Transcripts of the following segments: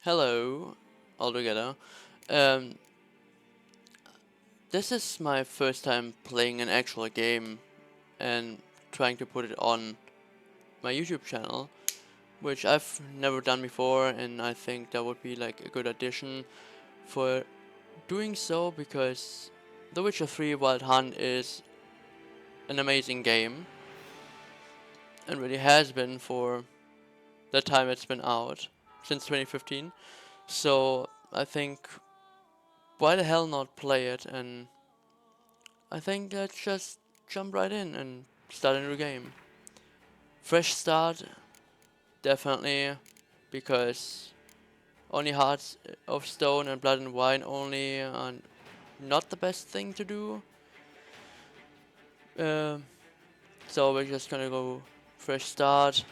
Hello, all together. Um, this is my first time playing an actual game and trying to put it on my YouTube channel, which I've never done before, and I think that would be like a good addition for doing so because The Witcher 3 Wild Hunt is an amazing game and really has been for the time it's been out since 2015. So I think why the hell not play it, and I think let's just jump right in and start a new game. Fresh start, definitely, because only Hearts of Stone and Blood and Wine only are not the best thing to do. Um, so we're just gonna go fresh start.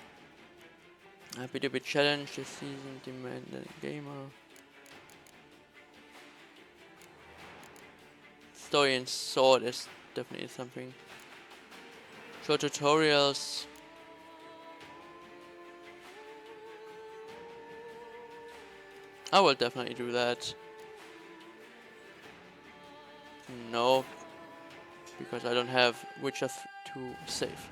Happy to be challenged this season, demanded gamer. Story and sword is definitely something. Short tutorials. I will definitely do that. No, because I don't have Witcher 2 save.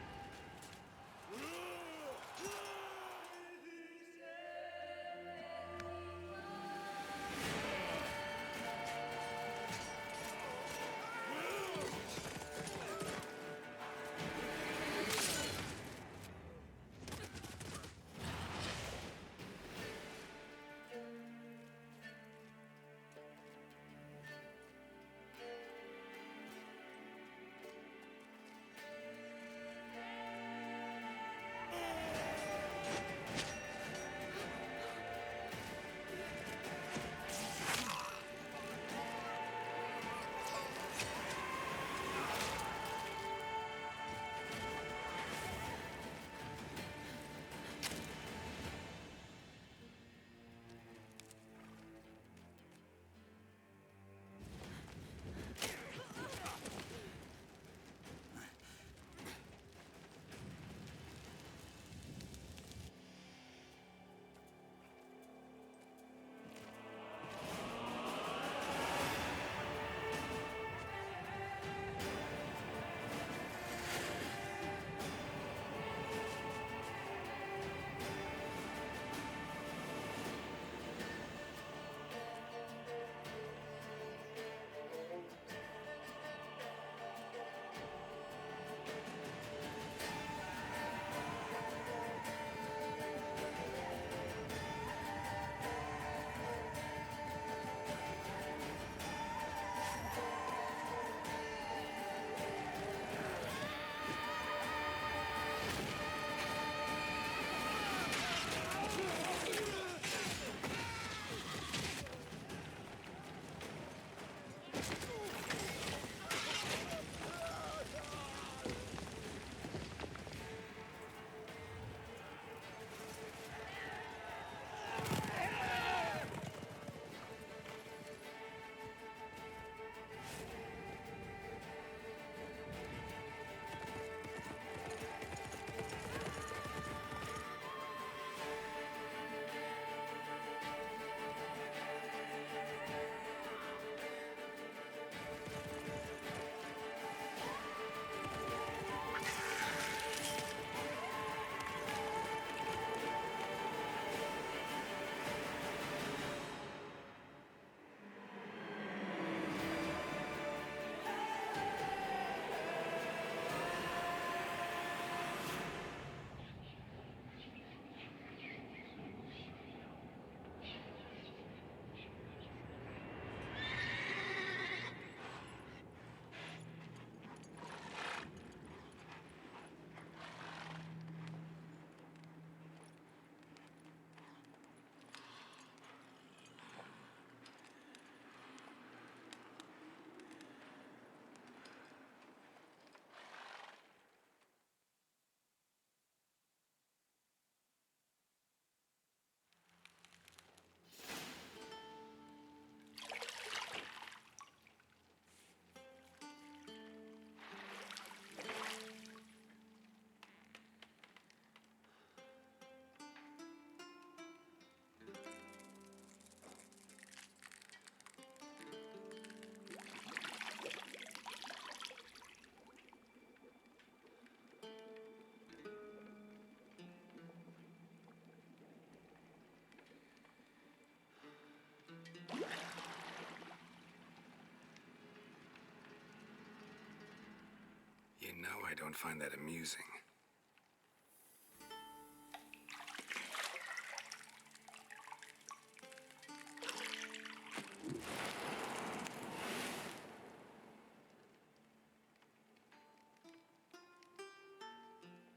don't find that amusing.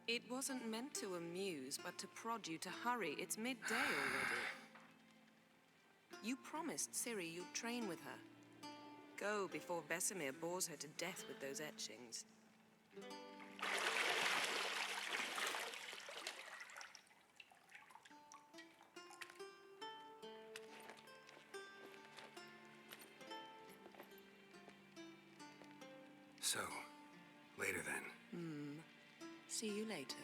It wasn't meant to amuse, but to prod you to hurry. It's midday already. You promised Ciri you'd train with her. Go before Vesemir bores her to death with those etchings. So, later then. See you later.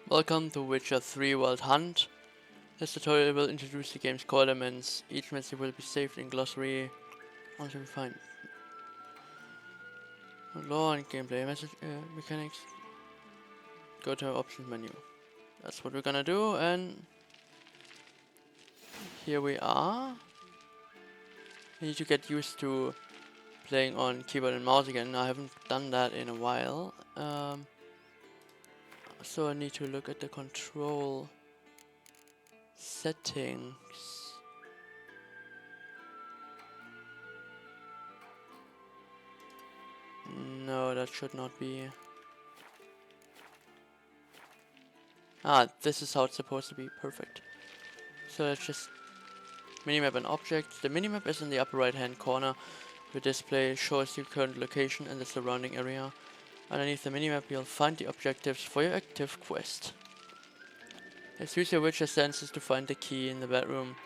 Welcome to Witcher 3 Wild Hunt. This tutorial will introduce the game's core elements. Each message will be saved in glossary. Also we find lore and gameplay mechanics. Go to our options menu. That's what we're gonna do, and here we are. I need to get used to playing on keyboard and mouse again. I haven't done that in a while. So I need to look at the control settings. No, that should not be. Ah, this is how it's supposed to be. Perfect. So let's just minimap an object. The minimap is in the upper right hand corner. The display shows your current location and the surrounding area. Underneath the minimap you'll find the objectives for your active quest. Let's use your Witcher senses to find the key in the bedroom.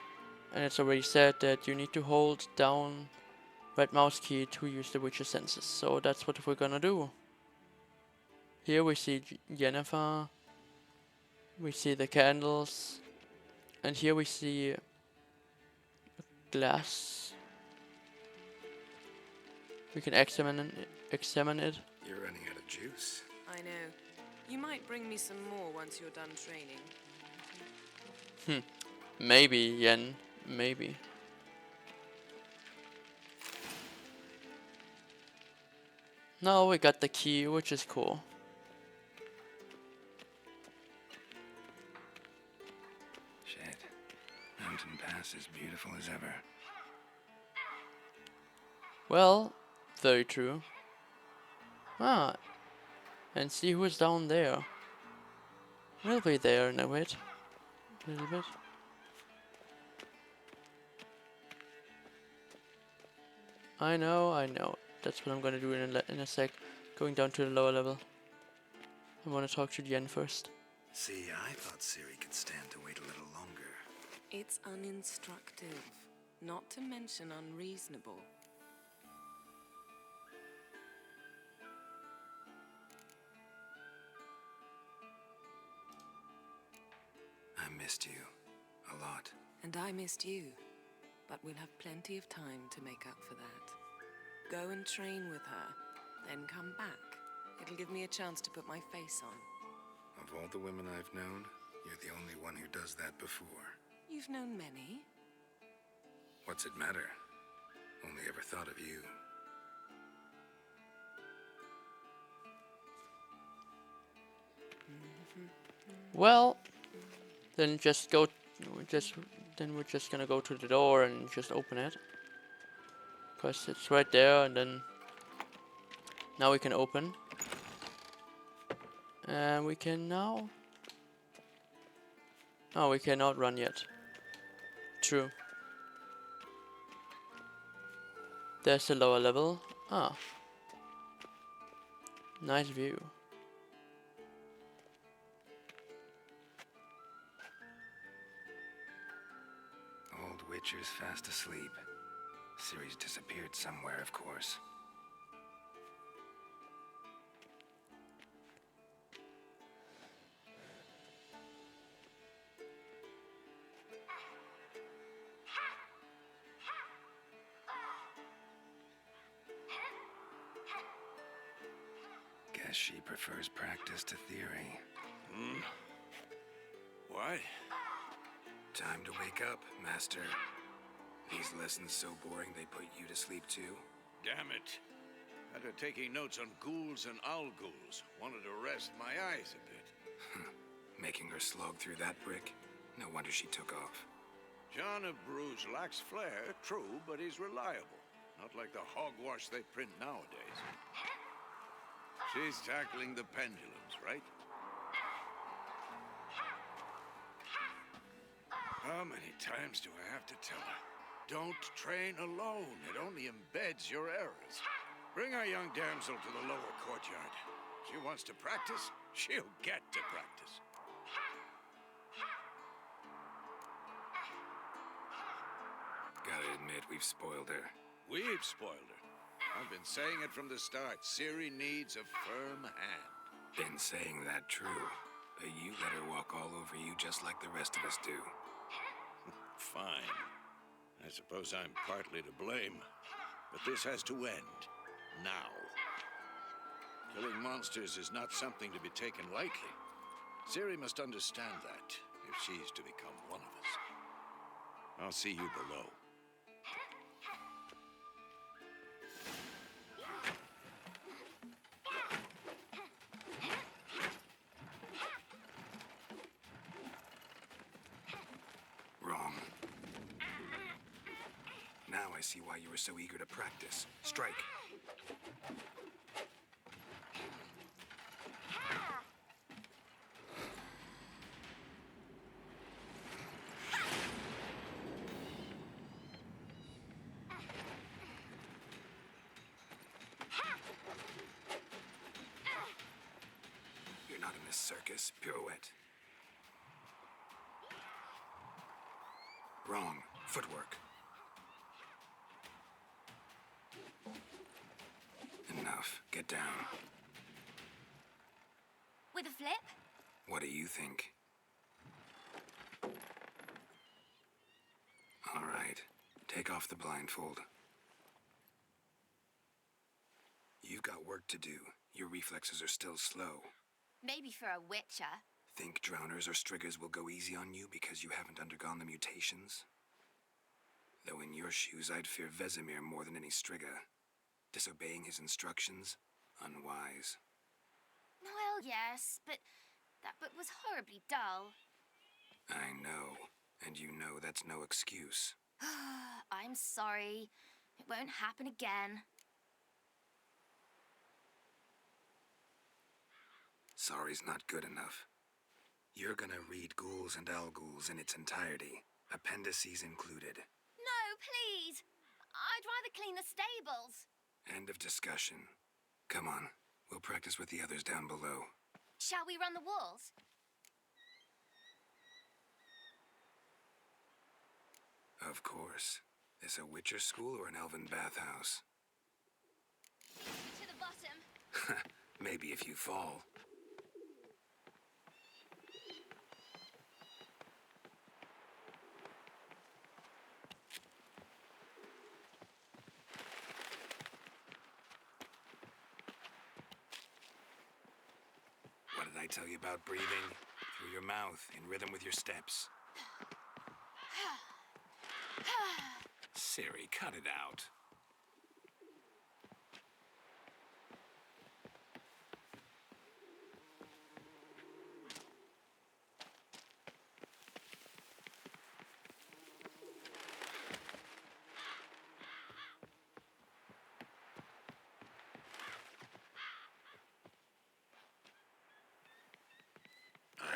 And it's already said that you need to hold down right mouse key to use the Witcher senses. So that's what we're gonna do. Here we see Yennefer. We see the candles. And here we see glass. We can examine it. You're running out of juice. I know. You might bring me some more once you're done training. Maybe, Yen. Maybe. Now we got the key, which is cool. Shit. Mountain Pass is beautiful as ever. Well, very true. Ah, and see who's down there. We'll be there in a bit. A little bit. I know. That's what I'm gonna do in a sec. Going down to the lower level. I wanna talk to Yen first. See, I thought Ciri could stand to wait a little longer. It's uninstructive, not to mention unreasonable. I missed you. A lot. And I missed you. But we'll have plenty of time to make up for that. Go and train with her, then come back. It'll give me a chance to put my face on. Of all the women I've known, you're the only one who does that before. You've known many. What's it matter? Only ever thought of you. Well, then just go. Then we're just gonna go to the door and just open it. Cause it's right there, and then now we can open. And we can now... Oh, we cannot run yet. True. There's the lower level. Ah. Nice view. Old Witcher's fast asleep. Ciri's disappeared somewhere, of course. Guess she prefers practice to theory. Why? Time to wake up, Master. These lessons so boring they put you to sleep too? Damn it. After taking notes on ghouls and owl ghouls, wanted to rest my eyes a bit. Making her slog through that brick? No wonder she took off. John of Bruges lacks flair, true, but he's reliable. Not like the hogwash they print nowadays. She's tackling the pendulums, right? How many times do I have to tell her? Don't train alone. It only embeds your errors. Bring our young damsel to the lower courtyard. She wants to practice, she'll get to practice. Gotta admit, we've spoiled her. We've spoiled her. I've been saying it from the start. Ciri needs a firm hand. Been saying that true, but you let her walk all over you just like the rest of us do. Fine. I suppose I'm partly to blame. But this has to end. Now. Killing monsters is not something to be taken lightly. Ciri must understand that, if she's to become one of us. I'll see you below. Wrong. Now I see why you were so eager to practice. Strike. You're not in this circus. Pirouette. Wrong. Footwork. Enough. Get down. With a flip? What do you think? All right. Take off the blindfold. You've got work to do. Your reflexes are still slow. Maybe for a witcher. Think drowners or striggers will go easy on you because you haven't undergone the mutations? Though in your shoes, I'd fear Vesemir more than any strigger. Disobeying his instructions? Unwise. Well, yes, but that book was horribly dull. I know. And you know that's no excuse. I'm sorry. It won't happen again. Sorry's not good enough. You're gonna read Ghouls and Owlghouls in its entirety, appendices included. No, please. I'd rather clean the stables. End of discussion. Come on, we'll practice with the others down below. Shall we run the walls? Of course. This a Witcher school or an elven bathhouse? To the bottom. Maybe if you fall. What did I tell you about breathing? Through your mouth, in rhythm with your steps. Ciri, cut it out.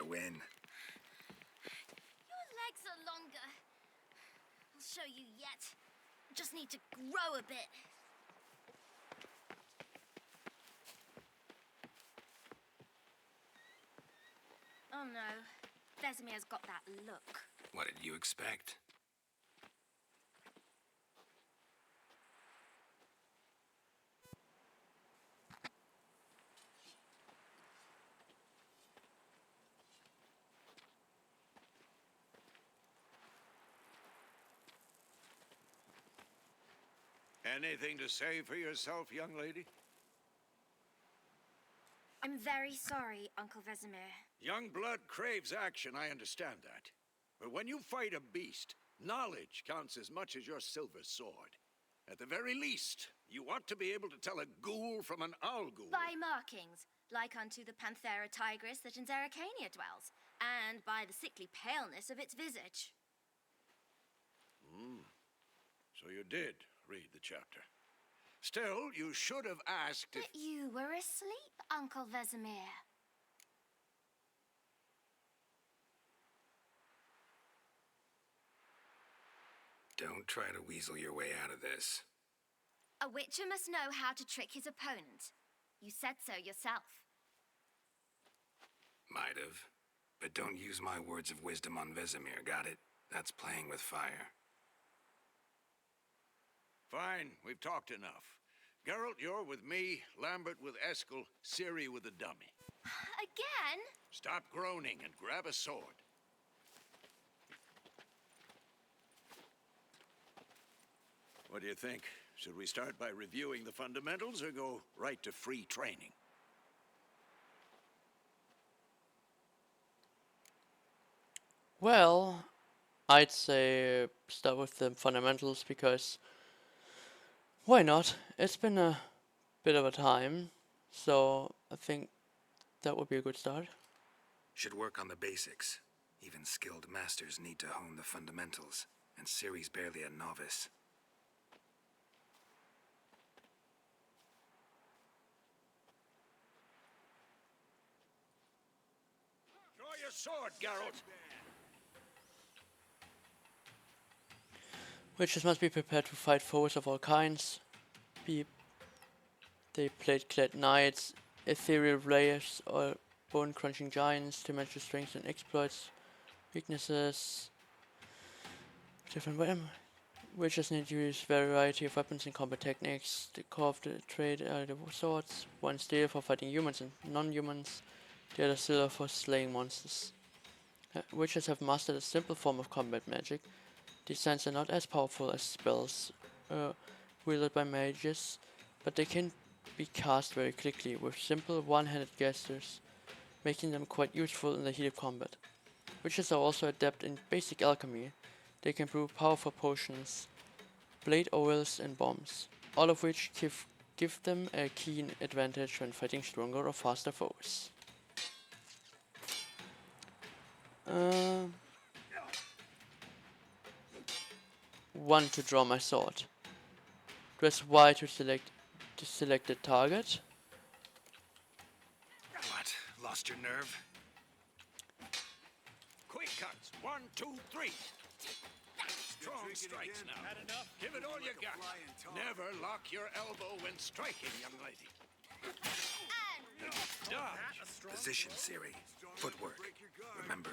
win. Your legs are longer. I'll show you yet. Just need to grow a bit. Oh no, Vesemir's got that look. What did you expect? Anything to say for yourself, young lady? I'm very sorry, Uncle Vesemir. Young blood craves action, I understand that. But when you fight a beast, knowledge counts as much as your silver sword. At the very least, you ought to be able to tell a ghoul from an owl ghoul. By markings, like unto the Panthera tigris that in Zerrikania dwells, and by the sickly paleness of its visage. So you did read the chapter. Still, you should have asked if... But you were asleep, Uncle Vesemir. Don't try to weasel your way out of this. A witcher must know how to trick his opponent. You said so yourself. Might have. But don't use my words of wisdom on Vesemir, got it? That's playing with fire. Fine, we've talked enough. Geralt, you're with me, Lambert with Eskel, Ciri with the dummy. Again? Stop groaning and grab a sword. What do you think? Should we start by reviewing the fundamentals or go right to free training? Well, I'd say start with the fundamentals because why not? It's been a bit of a time, so I think that would be a good start. Should work on the basics. Even skilled masters need to hone the fundamentals, and Ciri's barely a novice. Draw your sword, Geralt! Witches must be prepared to fight foes of all kinds. They plate-clad knights, ethereal warriors, or bone-crunching giants to match the strengths and exploits, weaknesses. Different weapons. Witches need to use variety of weapons and combat techniques. The core of the trade are the swords. One steel for fighting humans and non-humans. The other silver for slaying monsters. Witches have mastered a simple form of combat magic. These signs are not as powerful as spells wielded by mages, but they can be cast very quickly with simple one-handed gestures, making them quite useful in the heat of combat. Witches are also adept in basic alchemy. They can brew powerful potions, blade oils and bombs, all of which give them a keen advantage when fighting stronger or faster foes. One to draw my sword. Press Y to select the target. What? Lost your nerve? Quick cuts! 1, 2, 3! Strong strikes now. Give it all you got. Never lock your elbow when striking, young lady. Dodge. Position, Ciri. Footwork. Remember.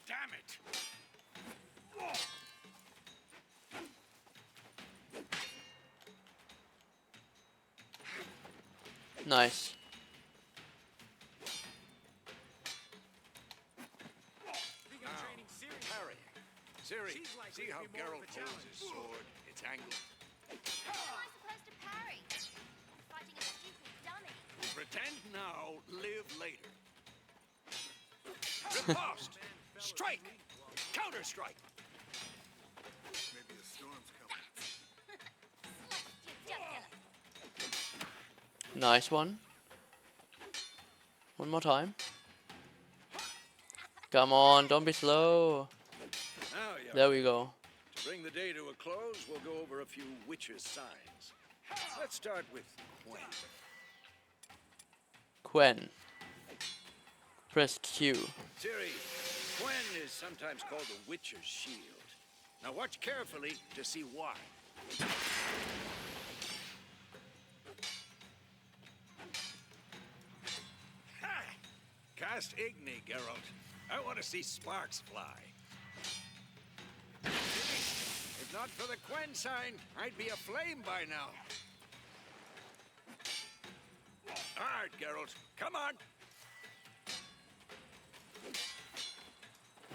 Damn it! Nice. Parry. Ciri, see how Geralt holds his sword? It's angled. How am I supposed to parry? I'm fighting a stupid dummy. Pretend now, live later. Riposte! Strike! Counter-strike! Maybe a storm's coming. Sliced your jugular. Nice one. One more time. Come on, don't be slow. Now, young, There we go. bring the day to a close, we'll go over a few witches' signs. Let's start with Gwen. Quen. Press Q. Ciri, Gwen is sometimes called the Witcher's Shield. Now watch carefully to see why. Ha! Cast Igni, Geralt. I want to see sparks fly. If not for the Quen sign, I'd be aflame by now. All right, Geralt, come on.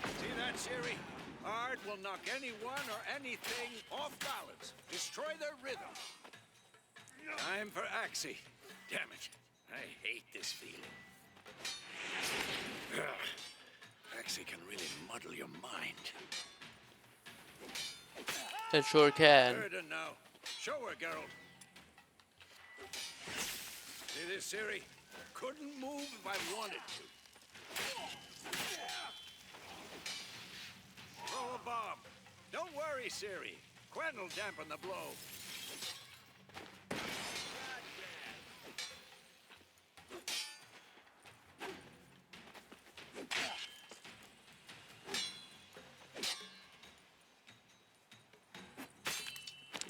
See that, Ciri? Art will knock anyone or anything off balance, destroy their rhythm. Time for Axie. Damn it, I hate this feeling. Axie can really muddle your mind. It sure can. Heard her now. Show her, Geralt. See this, Ciri? Couldn't move if I wanted to. Throw a bomb. Don't worry, Ciri. Quen will dampen the blow.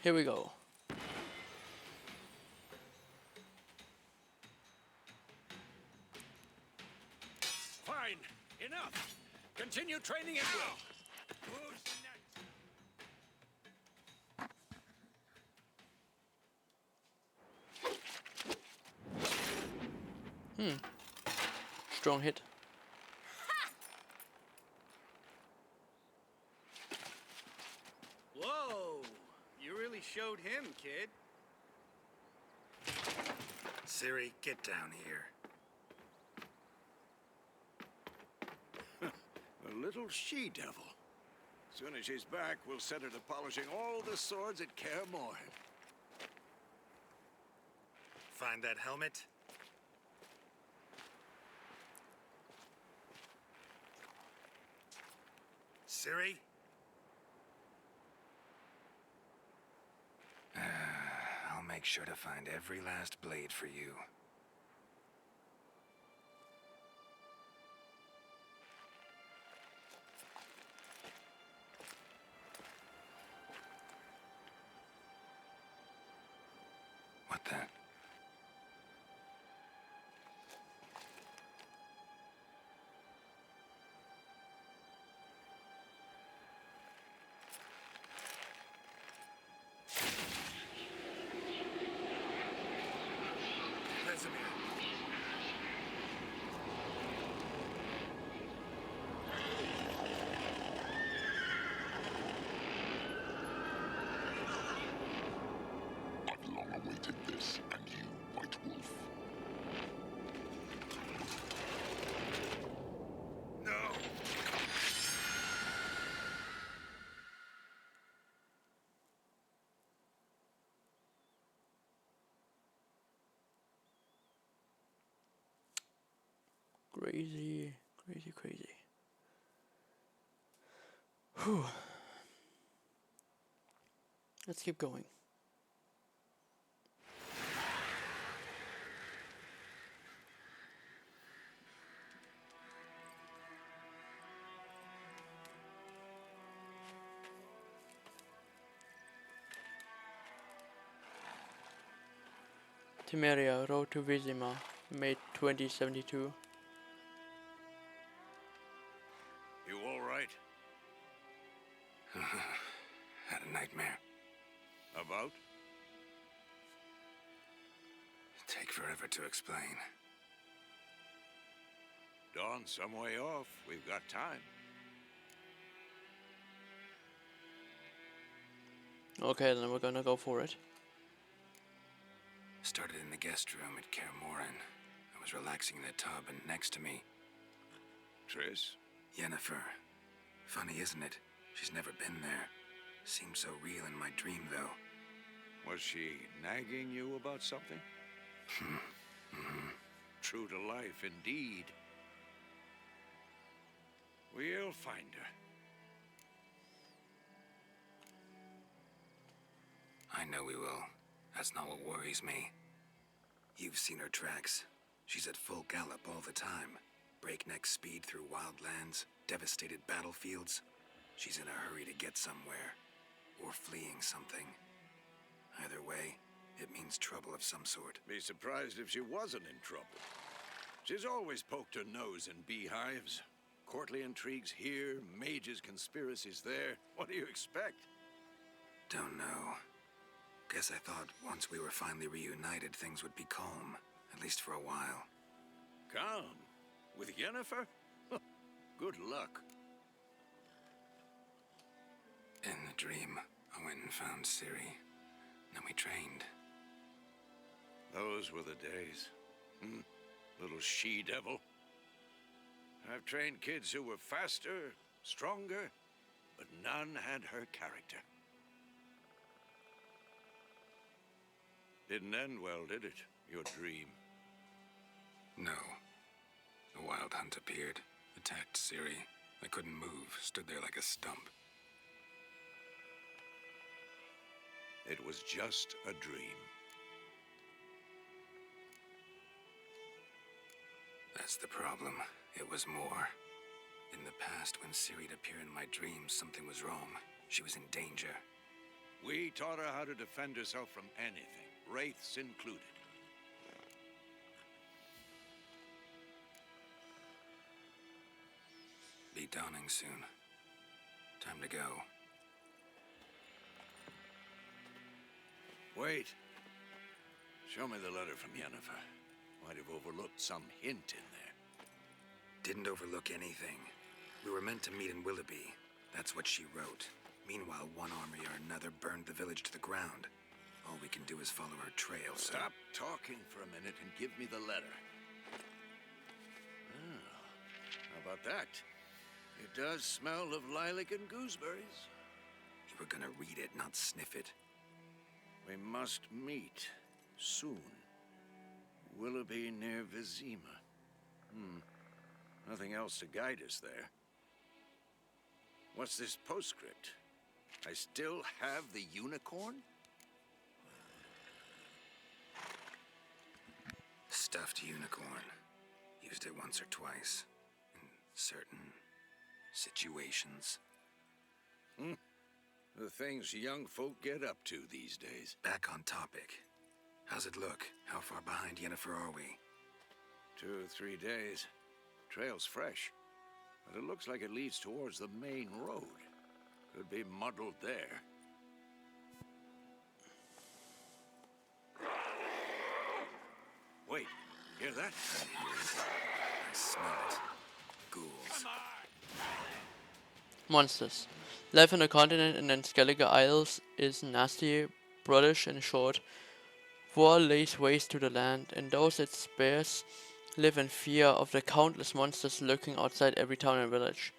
Here we go. Fine. Enough. Continue training at will. Who's next? Strong hit. Whoa! You really showed him, kid. Ciri, get down here. A little she-devil. Soon as she's back, we'll set her to polishing all the swords at Kaer Morhen. Find that helmet? Ciri? I'll make sure to find every last blade for you. What the? Vesemir. I've long awaited this, and you, White Wolf. No! Crazy, crazy, crazy. Whew. Let's keep going. Temeria, Road to Vesemir, May 2072. You all right? Had a nightmare. About? Take forever to explain. Dawn's some way off. We've got time. Okay, then we're gonna go for it. Started in the guest room at Kaer Morhen. I was relaxing in the tub, and next to me, Triss? Yennefer. Funny, isn't it? She's never been there. Seemed so real in my dream, though. Was she nagging you about something? True to life, indeed. We'll find her. I know we will. That's not what worries me. You've seen her tracks. She's at full gallop all the time. Breakneck speed through wild lands, devastated battlefields. She's in a hurry to get somewhere. Or fleeing something. Either way, it means trouble of some sort. Be surprised if she wasn't in trouble. She's always poked her nose in beehives. Courtly intrigues here, mages' conspiracies there. What do you expect? Don't know. Guess I thought once we were finally reunited, things would be calm. At least for a while. Calm? With Yennefer? Good luck. In the dream, I went and found Ciri. Then we trained. Those were the days. Little she-devil. I've trained kids who were faster, stronger, but none had her character. Didn't end well, did it? Your dream? No. The wild hunt appeared, attacked Ciri. I couldn't move, stood there like a stump. It was just a dream. That's the problem. It was more. In the past, when Ciri'd appear in my dreams, something was wrong. She was in danger. We taught her how to defend herself from anything, wraiths included. Be dawning soon. Time to go. Wait. Show me the letter from Yennefer. Might have overlooked some hint in there. Didn't overlook anything. We were meant to meet in Willoughby. That's what she wrote. Meanwhile, one army or another burned the village to the ground. All we can do is follow her trail, so... Stop talking for a minute and give me the letter. How about that? It does smell of lilac and gooseberries. You were gonna read it, not sniff it. We must meet soon. Willoughby near Vesemir. Nothing else to guide us there. What's this postscript? I still have the unicorn? Stuffed unicorn. Used it once or twice. In certain situations. The things young folk get up to these days. Back on topic. How's it look? How far behind Yennefer are we? 2 or 3 days. Trail's fresh, but it looks like it leads towards the main road. Could be muddled there. Wait, hear that? I smell it. Ghouls. Monsters. Life on the continent and Skellige Isles is nasty, brutish, and short. War lays waste to the land, and those it spares live in fear of the countless monsters lurking outside every town and village.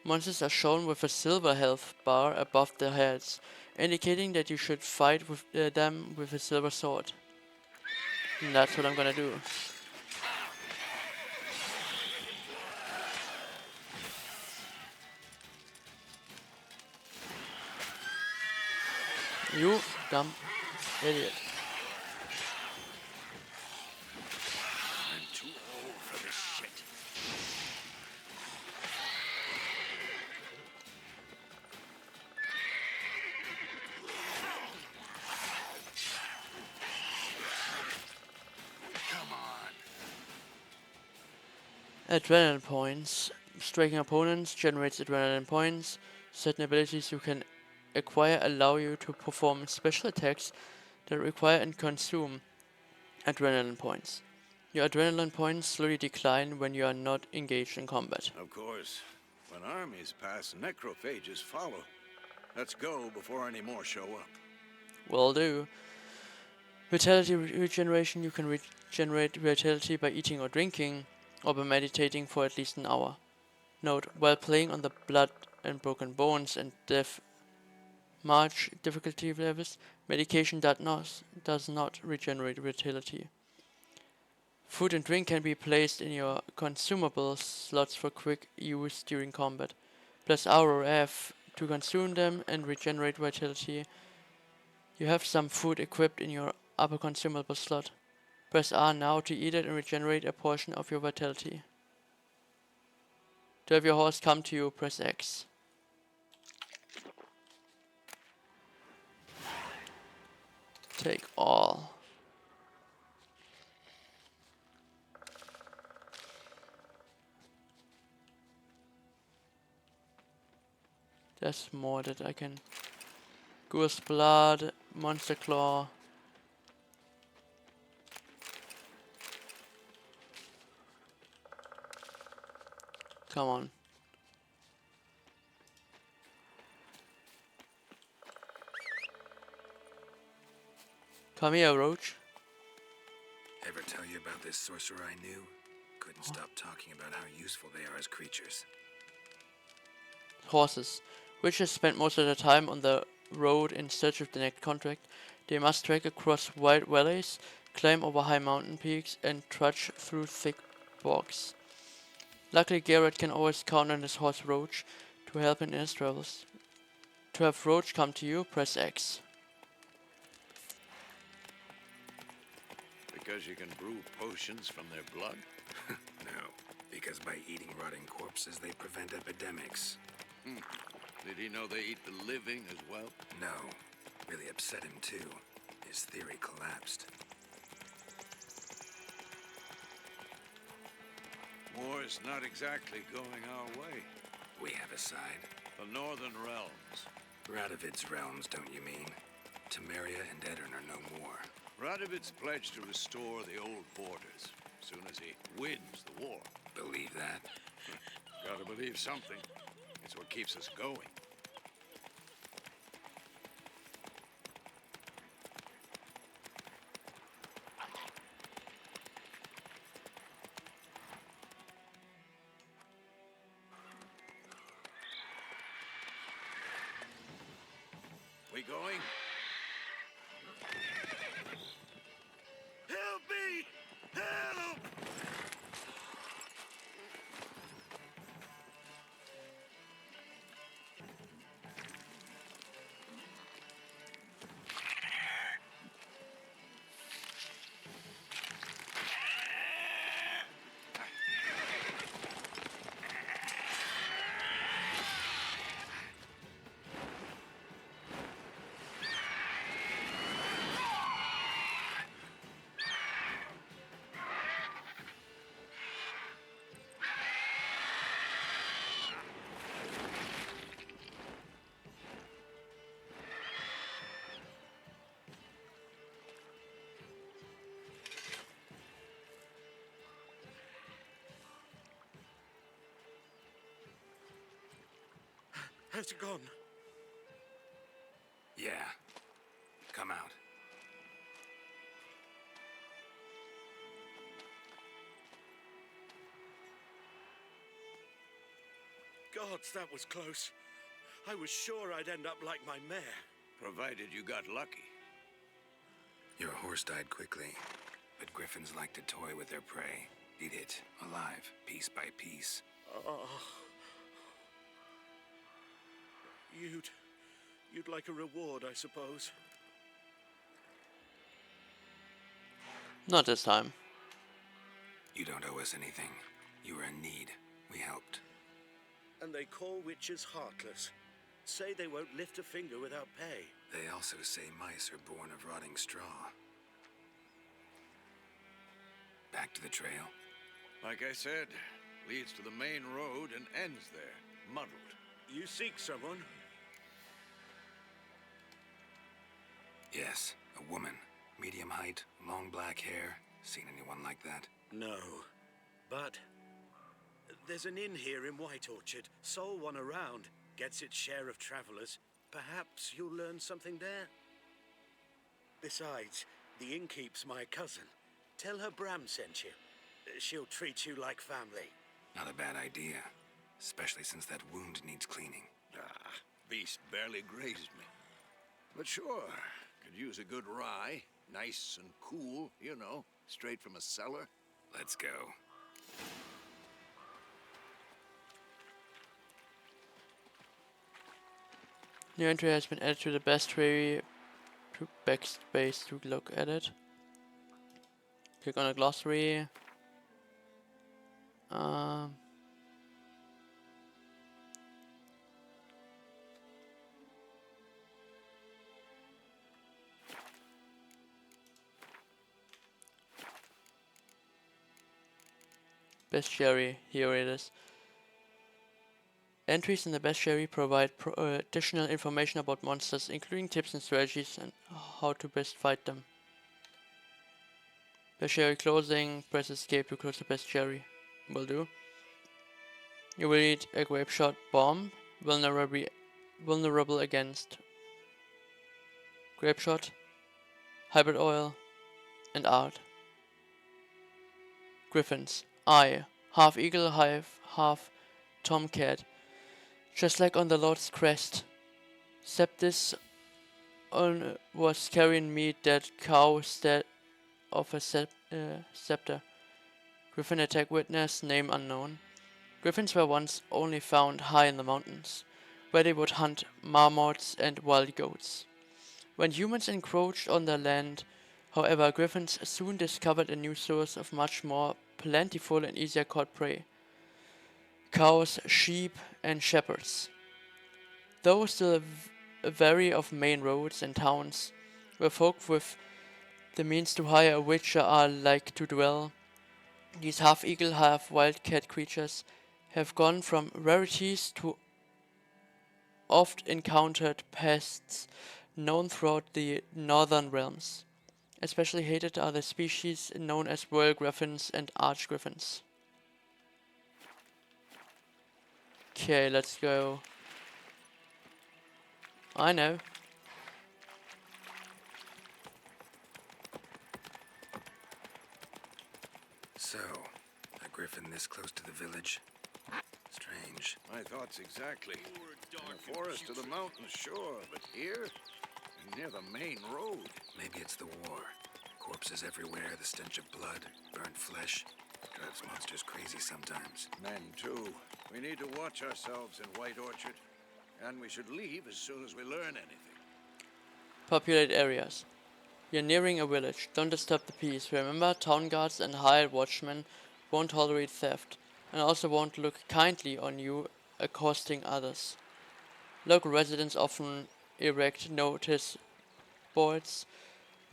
Monsters are shown with a silver health bar above their heads, indicating that you should fight with them with a silver sword. And that's what I'm gonna do. You dumb idiot. I'm too old for this shit. Come on. Adrenaline points. Striking opponents generates adrenaline points. Certain abilities you can acquire allow you to perform special attacks that require and consume adrenaline points. Your adrenaline points slowly decline when you are not engaged in combat. Of course, when armies pass, necrophages follow. Let's go before any more show up. Will do. Vitality regeneration. You can regenerate vitality by eating or drinking, or by meditating for at least an hour. Note, while playing on the blood and broken bones and death March difficulty levels, medication does not regenerate vitality. Food and drink can be placed in your consumables slots for quick use during combat. Press R or F to consume them and regenerate vitality. You have some food equipped in your upper consumable slot. Press R now to eat it and regenerate a portion of your vitality. To have your horse come to you, press X. Take all. There's more that I can. Goose blood, monster claw. Come on. Come here, Roach. Ever tell you about this sorcerer I knew? Couldn't stop talking about how useful they are as creatures. Horses. Witches spend most of their time on the road in search of the next contract. They must trek across wide valleys, climb over high mountain peaks, and trudge through thick bogs. Luckily, Geralt can always count on his horse Roach to help in his travels. To have Roach come to you, press X. Because you can brew potions from their blood? No, because by eating rotting corpses, they prevent epidemics. Did he know they eat the living as well? No, really upset him too. His theory collapsed. War's not exactly going our way. We have a side. The Northern Realms. Radovid's realms, don't you mean? Temeria and Edirn are no more. Radovid's pledged to restore the old borders as soon as he wins the war. Believe that? Gotta believe something. It's what keeps us going. We going? Help me! Help! How's it gone? Yeah. Come out. Gods, that was close. I was sure I'd end up like my mare. Provided you got lucky. Your horse died quickly, but griffins like to toy with their prey. Eat it, alive, piece by piece. Oh. You'd like a reward, I suppose. Not this time. You don't owe us anything. You were in need. We helped. And they call witches heartless. Say they won't lift a finger without pay. They also say mice are born of rotting straw. Back to the trail. Like I said, leads to the main road and ends there, muddled. You seek someone? Yes, a woman. Medium height, long black hair. Seen anyone like that? No. But there's an inn here in White Orchard. Sole one around. Gets its share of travelers. Perhaps you'll learn something there. Besides, the innkeep's my cousin. Tell her Bram sent you. She'll treat you like family. Not a bad idea. Especially since that wound needs cleaning. Beast barely grazed me. But sure, could use a good rye. Nice and cool, you know, straight from a cellar. Let's go. New entry has been added to the best trade to backspace to look at it. Click on a glossary. Bestiary, here it is. Entries in the bestiary provide additional information about monsters, including tips and strategies and how to best fight them. Bestiary closing, press escape to close the bestiary. Will do. You will need a grape shot bomb, vulnerable against grape shot, hybrid oil, and art. Griffins. Eye. Half eagle, half tomcat. Just like on the Lord's crest. Septis on was carrying me that cow instead of a scepter. Griffin attack witness, name unknown. Griffins were once only found high in the mountains, where they would hunt marmots and wild goats. When humans encroached on their land, however, griffins soon discovered a new source of much more plentiful and easier caught prey: cows, sheep, and shepherds. Though still wary of main roads and towns, where folk with the means to hire a witcher are like to dwell, these half-eagle, half-wildcat creatures have gone from rarities to oft-encountered pests known throughout the northern realms. Especially hated are the species known as royal griffins and archgriffins. Okay, let's go. I know. So, a griffin this close to the village? Strange. My thoughts exactly. In the forest to the mountains, sure, but here? Near the main road. Maybe it's the war. Corpses everywhere, the stench of blood, burnt flesh. Drives monsters crazy sometimes. Men, too. We need to watch ourselves in White Orchard. And we should leave as soon as we learn anything. Populated areas. You're nearing a village. Don't disturb the peace. Remember, town guards and hired watchmen won't tolerate theft, and also won't look kindly on you accosting others. Local residents often erect notice boards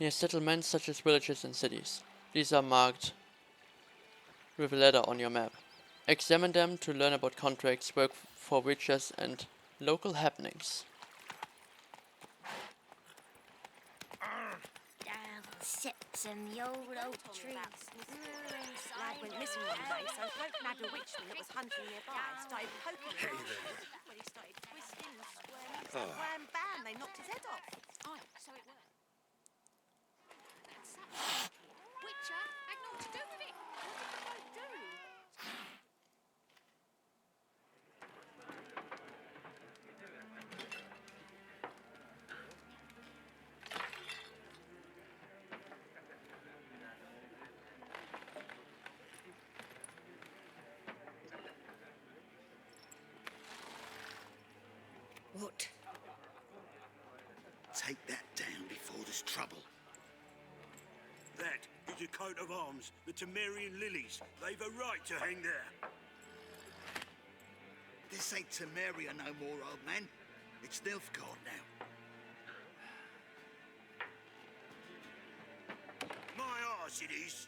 near settlements such as villages and cities. These are marked with a letter on your map. Examine them to learn about contracts, work for witches, and local happenings. Sit some old oak trees. Lad went missing one day, so folk nabbed a witchman that was hunting nearby. Started poking him. When he started twisting and squirming, so wham bam, they knocked his head off. Oh, so it worked. Witcher had naught to do with it. What did the bloke do? What? Take that down before there's trouble. That is a coat of arms, the Temerian lilies. They've a right to hang there. This ain't Temeria no more, old man. It's Nilfgaard now. My arse it is.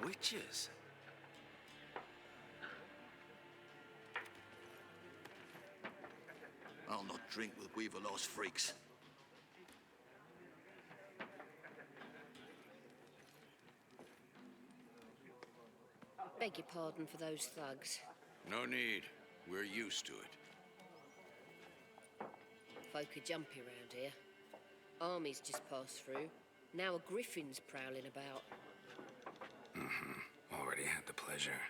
Witches? I'll not drink with Weaverlost freaks. Beg your pardon for those thugs. No need. We're used to it. Folk are jumpy round here. Armies just passed through. Now a griffin's prowling about. Already had the pleasure.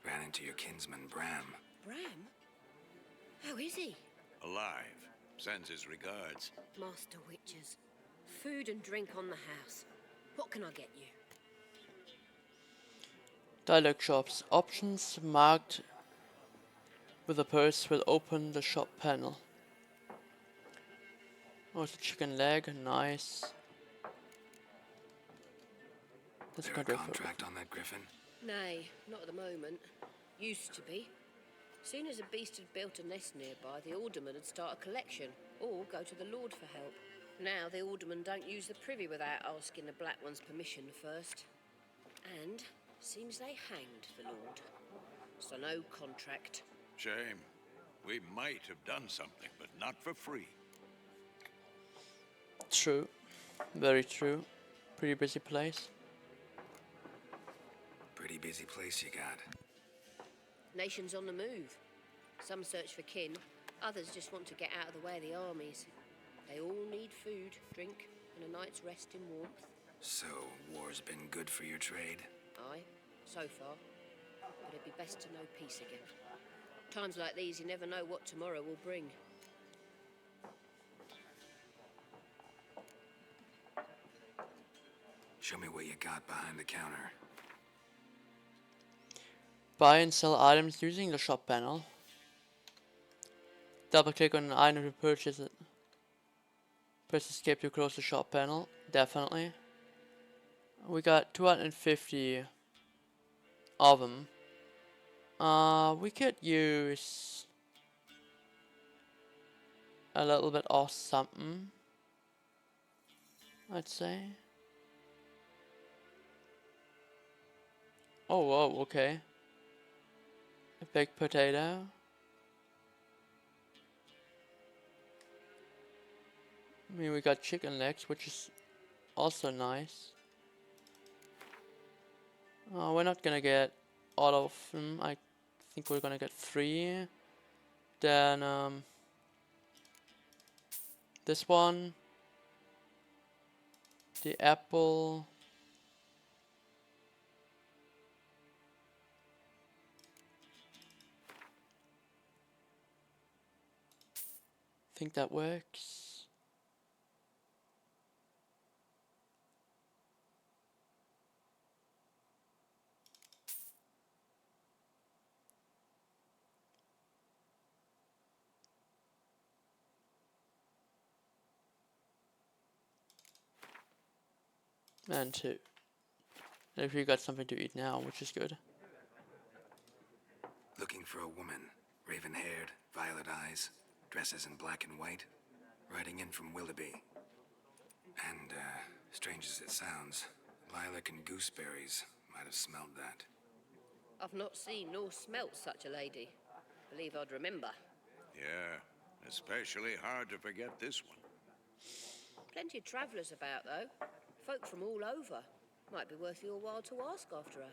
Ran into your kinsman, Bram. Bram? How is he? Alive. Sends his regards. Master Witches. Food and drink on the house. What can I get you? Dialogue shops. Options marked with a purse will open the shop panel. Oh, it's a chicken leg. Nice. Is there a contract on that griffin? Nay, not at the moment. Used to be. Soon as a beast had built a nest nearby, the alderman would start a collection, or go to the Lord for help. Now the aldermen don't use the privy without asking the Black One's permission first. And seems they hanged the Lord. So no contract. Shame. We might have done something, but not for free. True. Very true. Pretty busy place. Pretty busy place you got. Nations on the move. Some search for kin, others just want to get out of the way of the armies. They all need food, drink, and a night's rest in warmth. So, war's been good for your trade? Aye, so far. But it'd be best to know peace again. Times like these, you never know what tomorrow will bring. Show me what you got behind the counter. Buy and sell items using the shop panel. Double click on an item to purchase it. Press escape to close the shop panel. Definitely. We got 250 of them. We could use a little bit of something, I'd say. Oh, whoa, okay. A baked potato. I mean, we got chicken legs, which is also nice. We're not gonna get all of them. I think we're gonna get 3. Then, this one. The apple. I think that works. And 2. And if you got something to eat now, which is good. Looking for a woman. Raven-haired, violet eyes, dresses in black and white. Riding in from Willoughby. And, strange as it sounds, lilac and gooseberries might have smelled that. I've not seen nor smelt such a lady. Believe I'd remember. Yeah, especially hard to forget this one. Plenty of travellers about, though. Folk from all over. Might be worth your while to ask after her.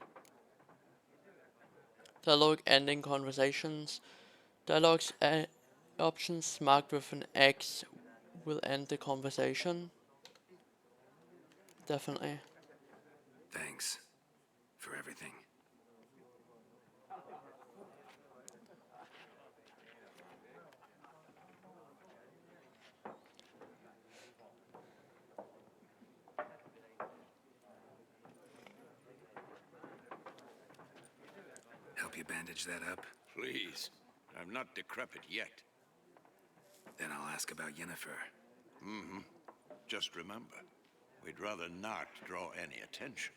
Dialogue ending conversations. Dialogues options marked with an X will end the conversation. Definitely. Thanks. For everything. Help you bandage that up? Please. I'm not decrepit yet. Then I'll ask about Yennefer. Mm-hmm. Just remember, we'd rather not draw any attention.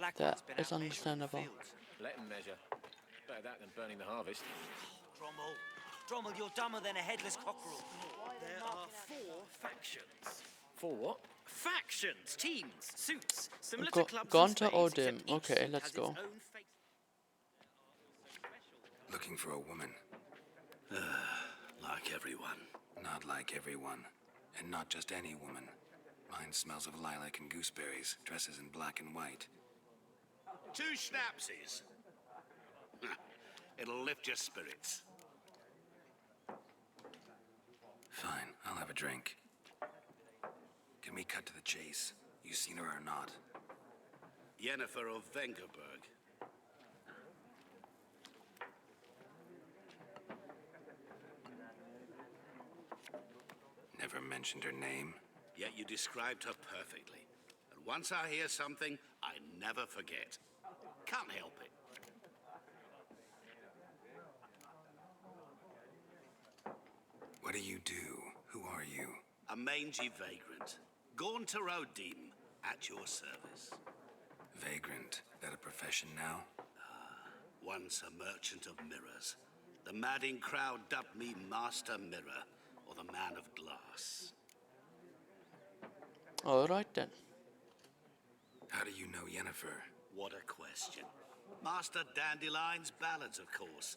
That is understandable. Let him measure. Better that than burning the harvest. Drommel, you're dumber than a headless cockerel. There are 4 factions. 4 what? Factions, teams, suits, similar to clubs Gone and to spades, Odin. except each Okay, suit let's has go. its own face. Looking for a woman. Like everyone. Not like everyone. And not just any woman. Mine smells of lilac and gooseberries, dresses in black and white. 2 schnapsies. It'll lift your spirits. Fine, I'll have a drink. Can we cut to the chase? You seen her or not? Yennefer of Vengerberg. Ever mentioned her name? Yet you described her perfectly. And once I hear something, I never forget. Can't help it. What do you do? Who are you? A mangy vagrant. Gone to Rodim, at your service. Vagrant. That a profession now? Once a merchant of mirrors. The madding crowd dubbed me Master Mirror, or the Man of Glass. Alright then. How do you know Yennefer? What a question. Master Dandelion's ballads, of course.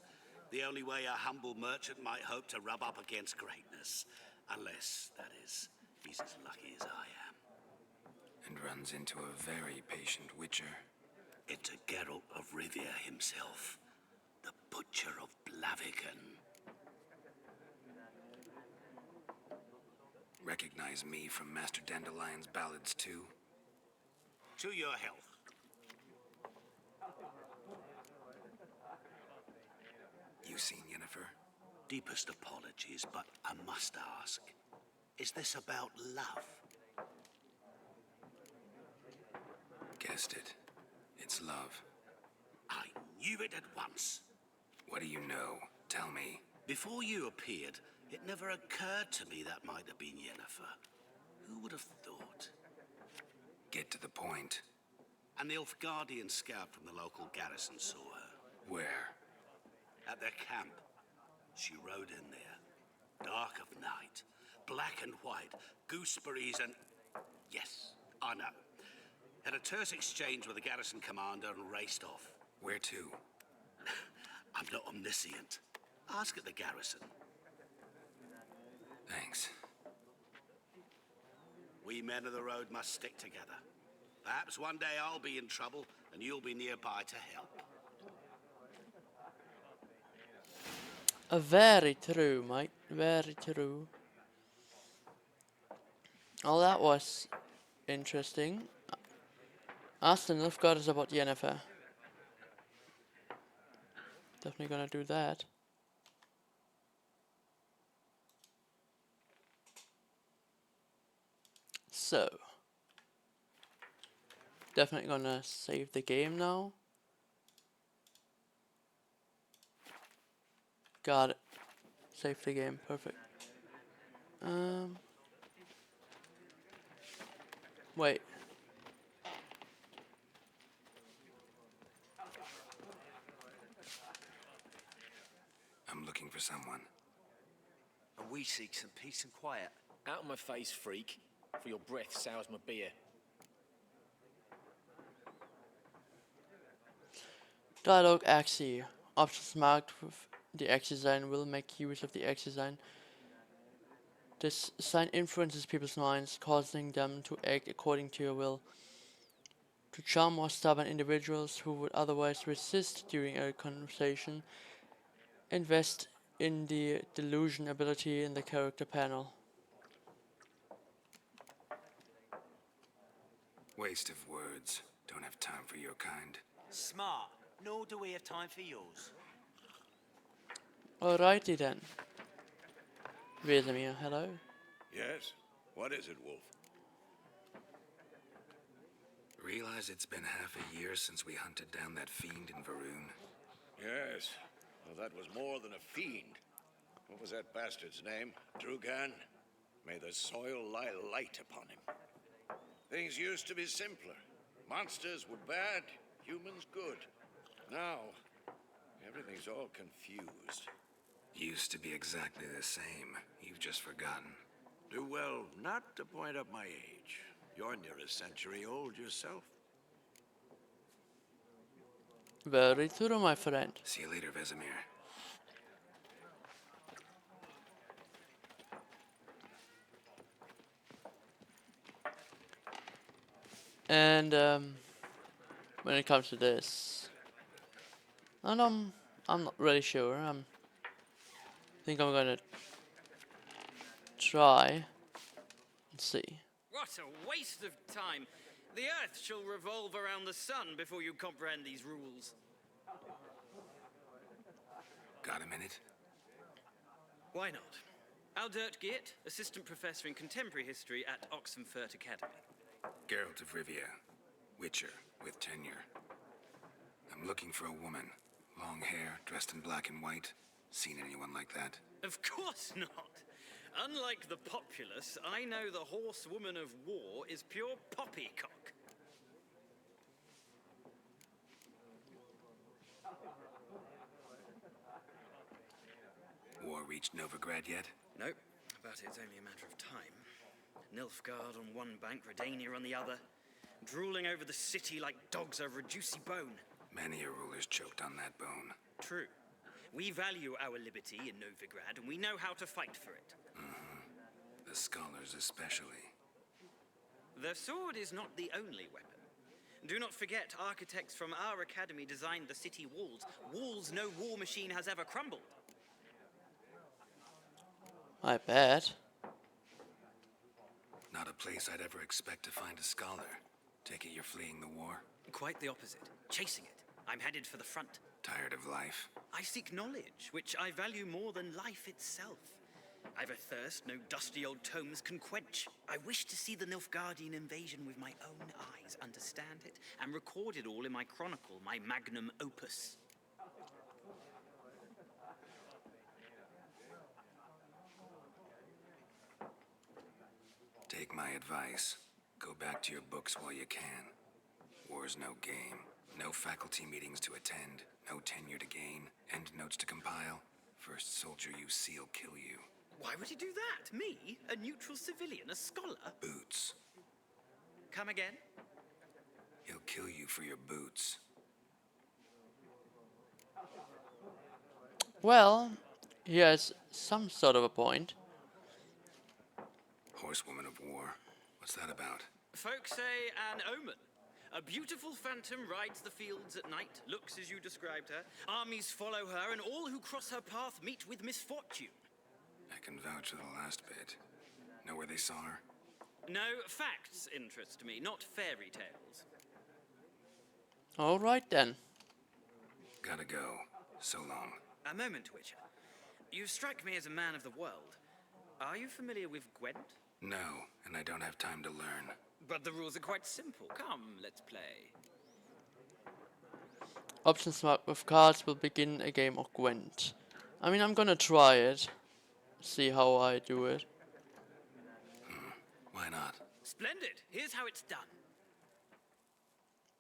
The only way a humble merchant might hope to rub up against greatness. Unless, that is, he's as lucky as I am. And runs into a very patient witcher. It's a Geralt of Rivia himself. The Butcher of Blaviken. Recognize me from Master Dandelion's ballads too? To your health. You seen Yennefer? Deepest apologies, but I must ask. Is this about love? Guessed it. It's love. I knew it at once. What do you know? Tell me. Before you appeared, it never occurred to me that might have been Yennefer. Who would have thought? Get to the point. An Nilfgaardian scout from the local garrison saw her. Where? At their camp. She rode in there. Dark of night. Black and white. Gooseberries and... Yes, I know. Had a terse exchange with the garrison commander and raced off. Where to? I'm not omniscient. Ask at the garrison. Thanks. We men of the road must stick together. Perhaps one day I'll be in trouble and you'll be nearby to help. Very true, mate. Very true. Oh, that was interesting. Ask the Nilfgaarders about Yennefer. Definitely gonna do that. So, definitely gonna save the game now. Got it. Save the game. Perfect. Wait. I'm looking for someone. And we seek some peace and quiet. Out of my face, freak. For your breath sours my beer. Dialogue Axie. Options marked with the Axie sign will make use of the Axie sign. This sign influences people's minds, causing them to act according to your will. To charm or stubborn individuals who would otherwise resist during a conversation, invest in the delusion ability in the character panel. Waste of words. Don't have time for your kind. Smart. Nor do we have time for yours. Alrighty then. Vesemir, hello. Yes? What is it, Wolf? Realize it's been half a year since we hunted down that fiend in Varun. Yes. Well, that was more than a fiend. What was that bastard's name? Drugan? May the soil lie light upon him. Things used to be simpler. Monsters were bad, humans good. Now, everything's all confused. Used to be exactly the same. You've just forgotten. Do well not to point up my age. You're near a century old yourself. Very true, my friend. See you later, Vesemir. And when it comes to this, and I'm not really sure. I think I'm gonna try and see. What a waste of time! The Earth shall revolve around the sun before you comprehend these rules. Got a minute? Why not? Aldert Geert, Assistant Professor in Contemporary History at Oxenfurt Academy. Geralt of Rivia, Witcher, with tenure. I'm looking for a woman. Long hair, dressed in black and white. Seen anyone like that? Of course not. Unlike the populace, I know the horsewoman of war is pure poppycock. War reached Novigrad yet? Nope, but it's only a matter of time. Nilfgaard on one bank, Redania on the other, drooling over the city like dogs over a juicy bone. Many a ruler's choked on that bone. True. We value our liberty in Novigrad, and we know how to fight for it. The scholars especially. The sword is not the only weapon. Do not forget, architects from our academy designed the city walls. Walls no war machine has ever crumbled. I bet. Not a place I'd ever expect to find a scholar. Take it you're fleeing the war? Quite the opposite. Chasing it. I'm headed for the front. Tired of life? I seek knowledge, which I value more than life itself. I've a thirst no dusty old tomes can quench. I wish to see the Nilfgaardian invasion with my own eyes, understand it, and record it all in my chronicle, my magnum opus. Take my advice. Go back to your books while you can. War's no game. No faculty meetings to attend. No tenure to gain. Endnotes to compile. First soldier you see'll kill you. Why would he do that? Me? A neutral civilian? A scholar? Boots. Come again? He'll kill you for your boots. Well, he has some sort of a point. Horsewoman of war. What's that about? Folks say an omen. A beautiful phantom rides the fields at night, looks as you described her. Armies follow her, and all who cross her path meet with misfortune. I can vouch for the last bit. Know where they saw her? No, facts interest me, not fairy tales. Alright then. Gotta go. So long. A moment, Witcher. You strike me as a man of the world. Are you familiar with Gwent? No, and I don't have time to learn. But the rules are quite simple. Come, let's play. Options marked with cards will begin a game of Gwent. I mean, I'm gonna try it. See how I do it. Why not? Splendid. Here's how it's done.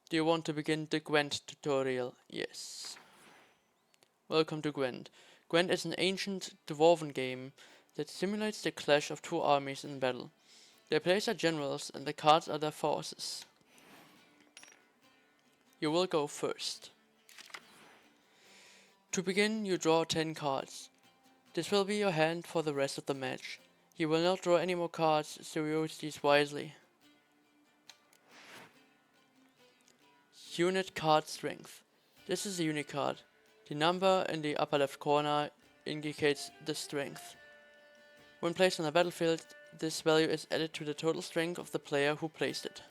Do you want to begin the Gwent tutorial? Yes. Welcome to Gwent. Gwent is an ancient dwarven game that simulates the clash of two armies in battle. Their players are generals and the cards are their forces. You will go first. To begin, you draw 10 cards. This will be your hand for the rest of the match. You will not draw any more cards, so use these wisely. Unit card strength. This is a unit card. The number in the upper left corner indicates the strength. When placed on the battlefield, this value is added to the total strength of the player who placed it.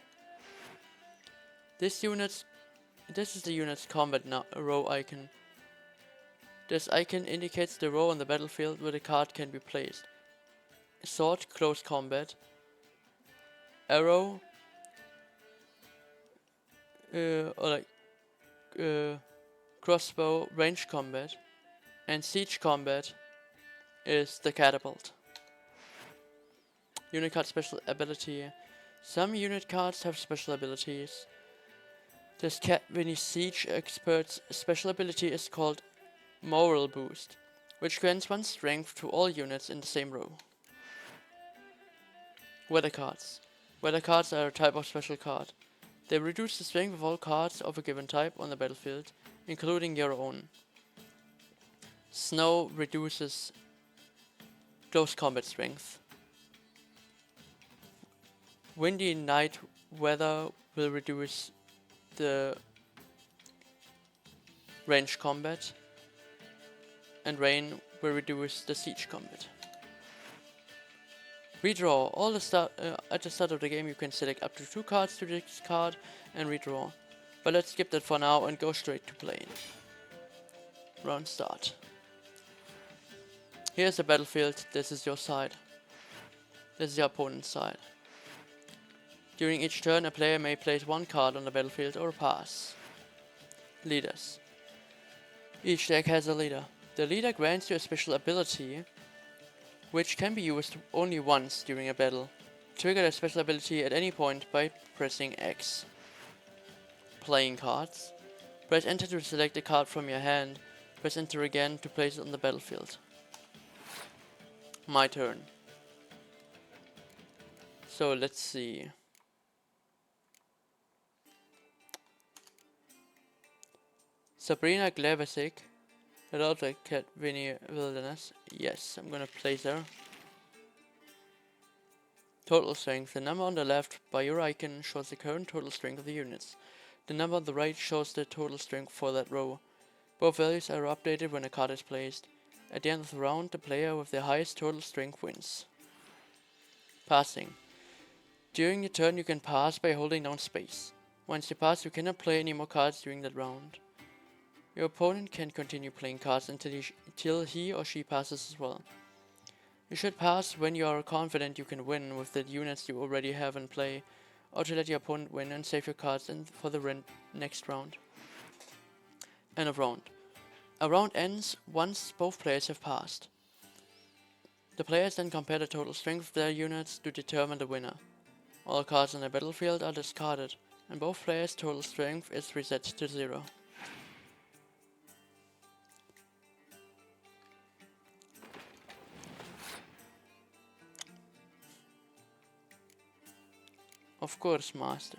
This is the unit's combat row icon. This icon indicates the row on the battlefield where the card can be placed. Sword, close combat. Arrow, crossbow, range combat. And siege combat is the catapult. Unit card special ability. Some unit cards have special abilities. This Catwini Siege Expert's special ability is called Moral Boost, which grants 1 strength to all units in the same row. Weather cards. Weather cards are a type of special card. They reduce the strength of all cards of a given type on the battlefield, including your own. Snow reduces close combat strength. Windy night weather will reduce the range combat, and rain will reduce the siege combat. Redraw. At the start of the game you can select up to 2 cards to discard and redraw. But let's skip that for now and go straight to playing. Round start. Here's the battlefield, this is your side. This is your opponent's side. During each turn, a player may place one card on the battlefield or pass. Leaders. Each deck has a leader. The leader grants you a special ability, which can be used only once during a battle. Trigger the special ability at any point by pressing X. Playing cards. Press enter to select a card from your hand. Press enter again to place it on the battlefield. My turn. So let's see. Sabrina Glavasic, Geralt and Vesemir Wilderness. Yes, I'm gonna place her. Total strength. The number on the left by your icon shows the current total strength of the units. The number on the right shows the total strength for that row. Both values are updated when a card is placed. At the end of the round, the player with the highest total strength wins. Passing. During your turn, you can pass by holding down space. Once you pass, you cannot play any more cards during that round. Your opponent can continue playing cards until he or she passes as well. You should pass when you are confident you can win with the units you already have in play, or to let your opponent win and save your cards for the next round. End of round. A round ends once both players have passed. The players then compare the total strength of their units to determine the winner. All cards on the battlefield are discarded, and both players' total strength is reset to 0. Of course, master.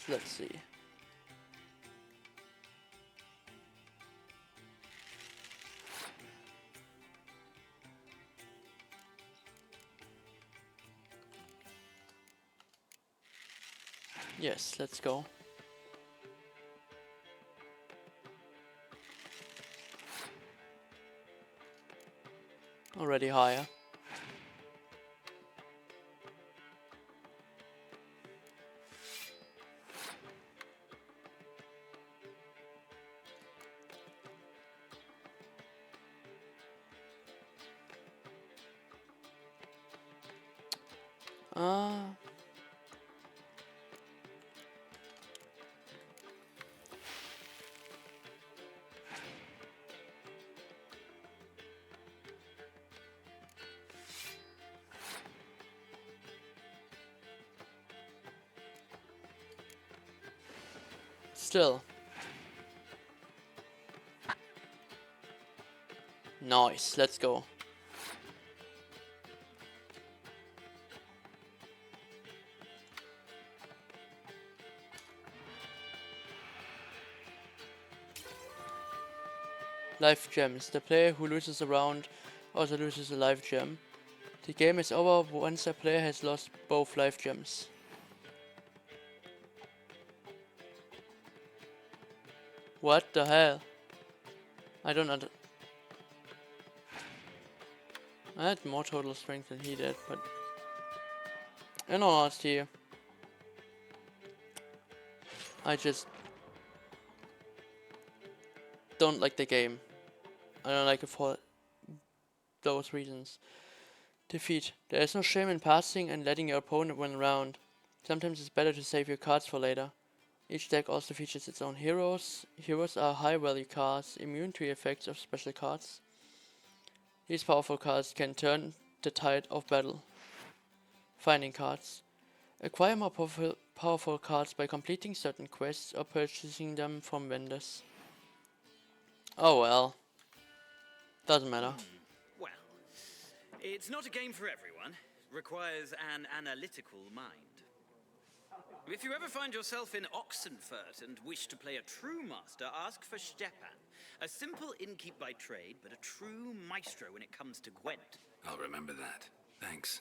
Let's see. Yes, let's go. Already higher. Still. Nice, let's go. Life gems. The player who loses a round also loses a life gem. The game is over once a player has lost both life gems. What the hell? I don't under... I had more total strength than he did, but... in all honesty... I just... don't like the game. I don't like it for those reasons. Defeat. There is no shame in passing and letting your opponent win a round. Sometimes it's better to save your cards for later. Each deck also features its own heroes. Heroes are high value cards, immune to the effects of special cards. These powerful cards can turn the tide of battle. Finding cards. Acquire more powerful cards by completing certain quests or purchasing them from vendors. Oh well. Doesn't matter. Well, it's not a game for everyone. Requires an analytical mind. If you ever find yourself in Oxenfurt and wish to play a true master, ask for Stepan. A simple innkeep by trade, but a true maestro when it comes to Gwent. I'll remember that. Thanks.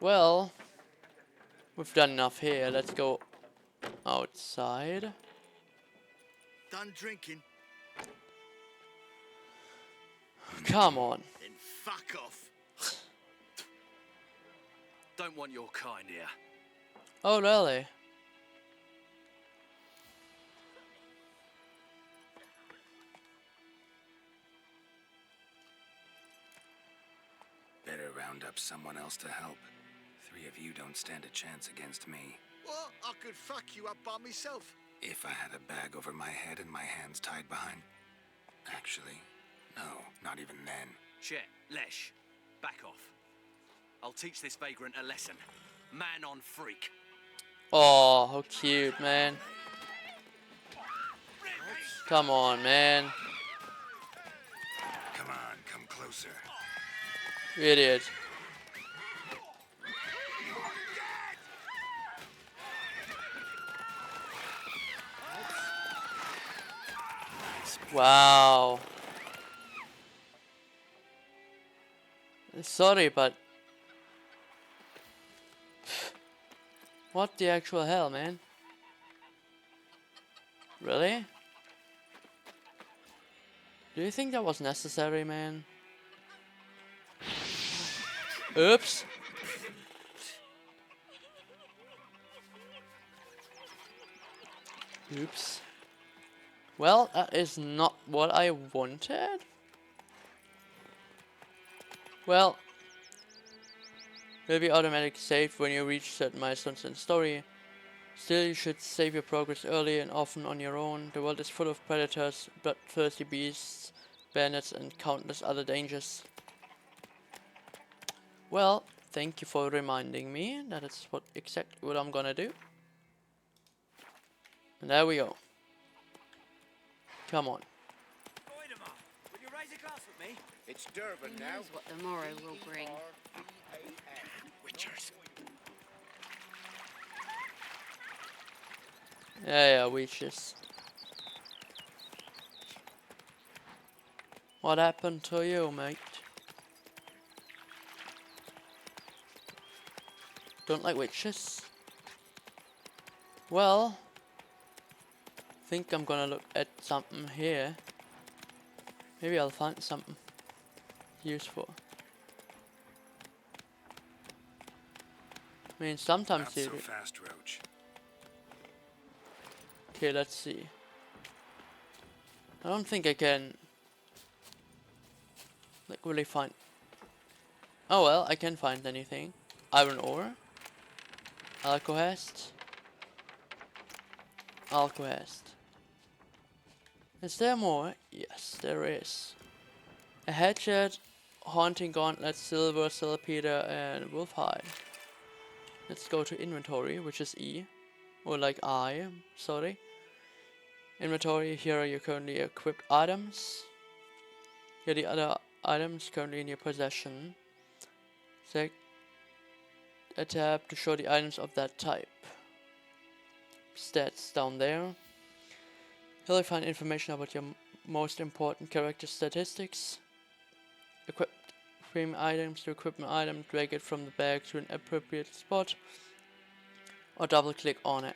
Well, we've done enough here. Let's go outside. Done drinking? Come on. Then fuck off. Don't want your kind here. Oh, really? Better round up someone else to help. 3 of you don't stand a chance against me. What? I could fuck you up by myself. If I had a bag over my head and my hands tied behind... Actually, no, not even then. Shit, Lesh, back off. I'll teach this vagrant a lesson. Man on freak. Oh, how cute, man. Come on, man. Come on, come closer. You idiot. Wow. Sorry, but... What the actual hell, man? Really? Do you think that was necessary, man? Oops. Oops. Well, that is not what I wanted. Well, will be automatic save when you reach certain milestones in the story. Still, you should save your progress early and often on your own. The world is full of predators, bloodthirsty beasts, bandits, and countless other dangers. Well, thank you for reminding me. That is exactly what I'm gonna do. And there we go. Come on. Will you raise a glass with me? It's Durban Who now. knows what the morrow will bring? Witchers. Yeah, witches. What happened to you, mate? Don't like witches? Well, think I'm gonna look at something here. Maybe I'll find something useful. I mean, sometimes Not you so fast, Roach. Okay, let's see. I don't think I can like really find. Oh well, I can find anything. Iron ore, alcohest, alcohest. Is there more? Yes, there is. A hatchet, haunting gauntlet, silver, salpeter, and wolf hide. Let's go to inventory, which is E, or like I. Sorry. Inventory. Here are your currently equipped items. Here are the other items currently in your possession. Select a tab to show the items of that type. Stats down there. Here you'll find information about your most important character statistics. Equipped premium items to equipment item, drag it from the bag to an appropriate spot, or double click on it.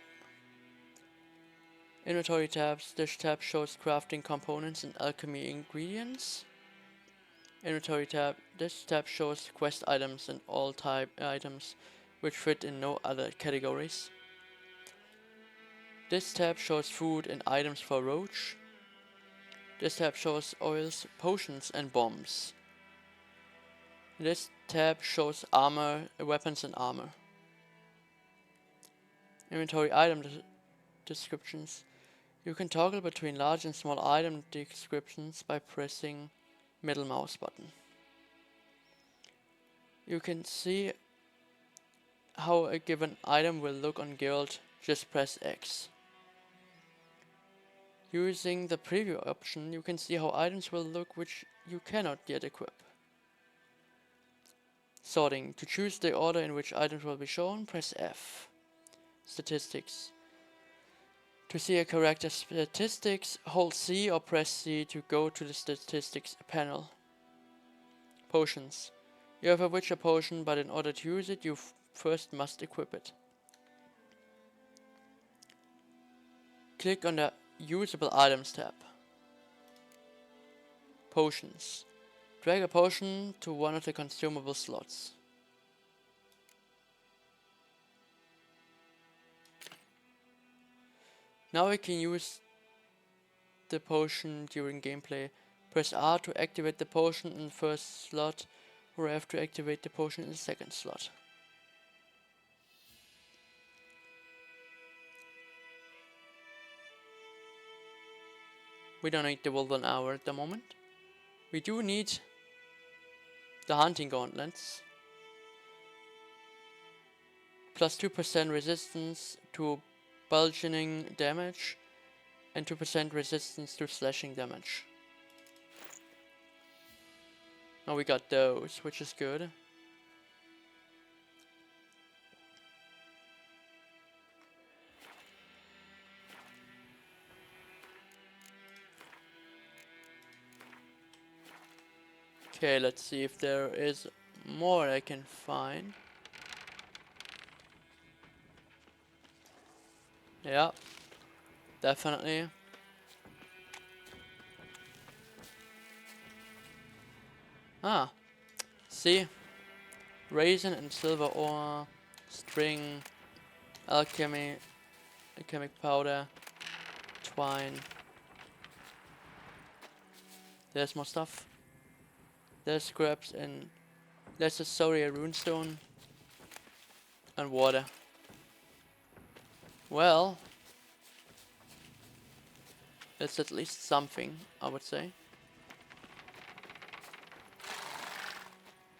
Inventory tabs. This tab shows crafting components and alchemy ingredients. Inventory tab. This tab shows quest items and all type items which fit in no other categories. This tab shows food and items for Roach. This tab shows oils, potions, and bombs. This tab shows armor, weapons, and armor. Inventory item descriptions. You can toggle between large and small item descriptions by pressing middle mouse button. You can see how a given item will look on Geralt, just press X. Using the preview option, you can see how items will look which you cannot yet equip. Sorting. To choose the order in which items will be shown, press F. Statistics. To see a character's statistics, hold C or press C to go to the statistics panel. Potions. You have a Witcher potion, but in order to use it, you first must equip it. Click on the Usable Items tab. Potions. Drag a potion to one of the consumable slots. Now we can use the potion during gameplay. Press R to activate the potion in the first slot, or F to activate the potion in the second slot. We don't need the Golden Hour at the moment. We do need the Hunting Gauntlets. Plus 2% resistance to bludgeoning damage and 2% resistance to slashing damage. Now we got those, which is good. Okay, let's see if there is more I can find. Yeah, definitely. Ah, see? Raisin and silver ore, string, alchemic powder, twine. There's more stuff. There's scraps and there's a Soria runestone and water. Well, it's at least something, I would say.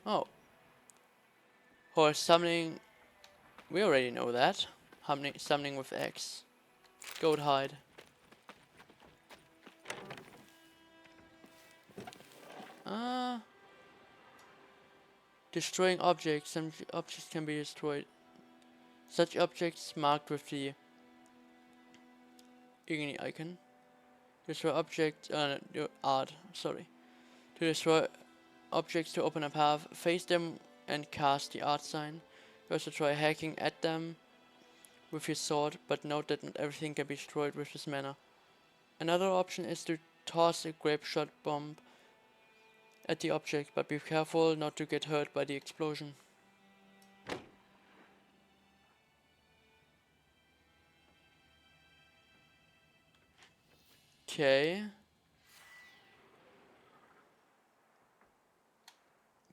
Oh. Horse summoning. We already know that. Summoning with X. Goat hide. Destroying objects. Some objects can be destroyed. Such objects marked with the Igni icon. Destroy object art, sorry. To destroy objects to open a path, face them and cast the art sign. You also try hacking at them with your sword, but note that not everything can be destroyed with this manner. Another option is to toss a grape shot bomb at the object, but be careful not to get hurt by the explosion. Okay.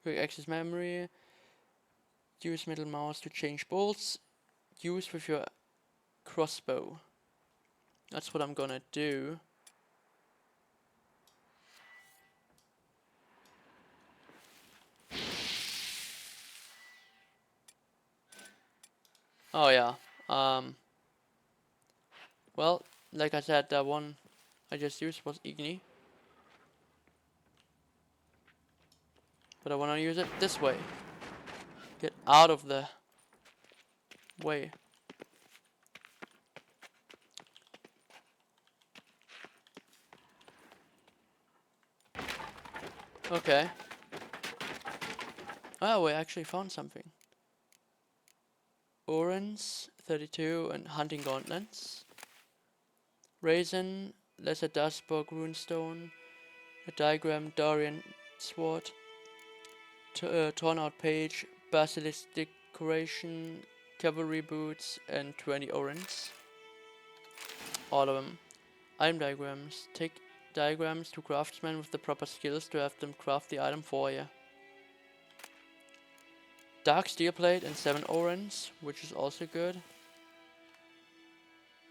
Quick access memory. Use middle mouse to change bolts. Use with your crossbow. That's what I'm gonna do. Oh yeah. Well, like I said, that one I just used was Igni. But I wanna use it this way. Get out of the way. Okay. Oh, we actually found something. Orans, 32, and hunting gauntlets. Raisin, lesser dustbog runestone. A diagram, Dorian sword. Torn out page, basilisk decoration, cavalry boots, and 20 orans. All of them. Item diagrams. diagrams to craftsmen with the proper skills to have them craft the item for you. Dark steel plate and 7 orange, which is also good.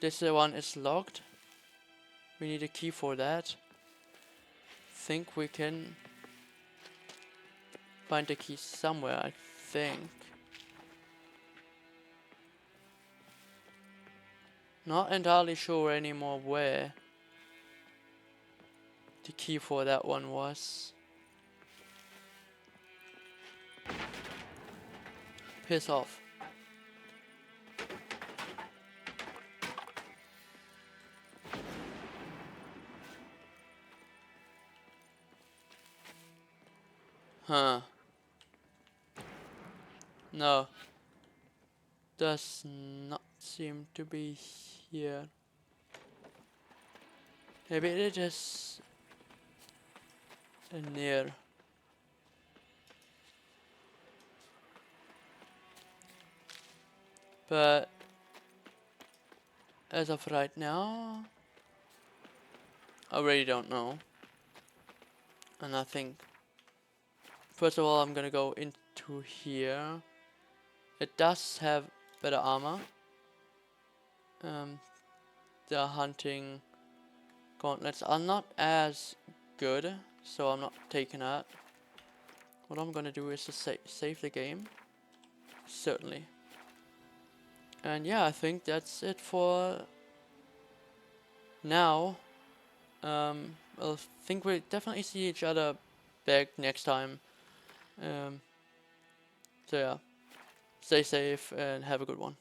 This one is locked. We need a key for that. Think we can find the key somewhere, I think. Not entirely sure anymore where the key for that one was. Piss off. Huh. No. Does not seem to be here. Maybe it is near. But as of right now, I really don't know. And I think first of all I'm gonna go into here. It does have better armor. The hunting gauntlets are not as good, so I'm not taking that. What I'm gonna do is to save the game. Certainly. And yeah, I think that's it for now. I think we'll definitely see each other back next time. So yeah, stay safe and have a good one.